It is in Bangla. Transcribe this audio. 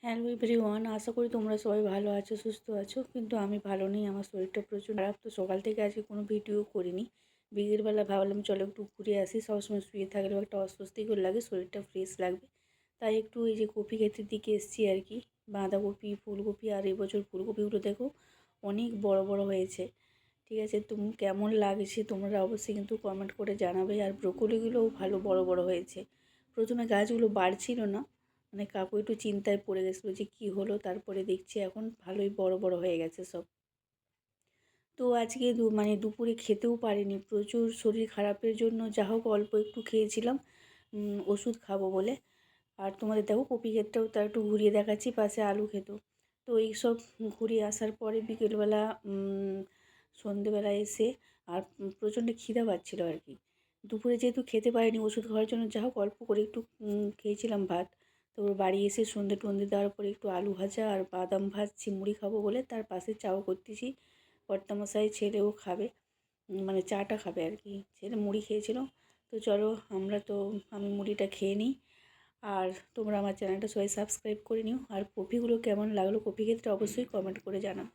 হ্যালো এভরিওয়ান, আশা করি তোমরা সবাই ভালো আছো, সুস্থ আছো। কিন্তু আমি ভালো নেই, আমার শরীরটা প্রচুর খারাপ। তো সকাল থেকে আজকে কোনো ভিডিও করিনি। বিকেলবেলা ভাবলাম চলো একটু ঘুরে আসি, সবসময় শুয়ে থাকলেও একটা অস্বস্তিকর লাগে, শরীরটা ফ্রেশ লাগবে। তাই একটু এই যে কপি ক্ষেতের দিকে এসেছি আর কি। বাঁধাকপি, ফুলকপি, আর এবছর ফুলকপিগুলো দেখো অনেক বড় বড় হয়েছে। ঠিক আছে, তুমি কেমন লাগছে তোমরা অবশ্যই কিন্তু কমেন্ট করে জানাবে। আর ব্রোকলিগুলোও ভালো বড় বড় হয়েছে। প্রথমে গাছগুলো বাড়ছিল না, মানে কাকু একটু চিন্তায় পড়ে গেছিলো যে কী হলো, তারপরে দেখছি এখন ভালোই বড় বড় হয়ে গেছে সব। তো আজকে দুপুরে খেতেও পারিনি, প্রচুর শরীর খারাপের জন্য যা হোক অল্প একটু খেয়েছিলাম ওষুধ খাবো বলে। আর তোমাদের দেখো কপি ক্ষেতটাও তার একটু ঘুরিয়ে দেখাচ্ছি, পাশে আলু ক্ষেত। তো এই সব ঘুরিয়ে আসার পরে বিকেলবেলা সন্ধেবেলা এসে আর প্রচণ্ড খিদা পাচ্ছিলো আর কি। দুপুরে যেহেতু খেতে পারিনি ওষুধ খাওয়ার জন্য, যা হোক অল্প করে একটু খেয়েছিলাম ভাত। তো বাড়ি এসে সন্ধে টন্ধে দেওয়ার পরে একটু আলু ভাজা আর বাদাম ভাজছি মুড়ি খাবো বলে, তার পাশে চাও করতেছি। কর্তামশাই ছেলেও খাবে, মানে চাটা খাবে আর কি। ছেলে মুড়ি খেয়েছিল। তো চলো আমি মুড়িটা খেয়ে নিই। আর তোমরা আমার চ্যানেলটা সবাই সাবস্ক্রাইব করে নিও। আর কপিগুলো কেমন লাগলো, কপি ক্ষেত্রে অবশ্যই কমেন্ট করে জানাও।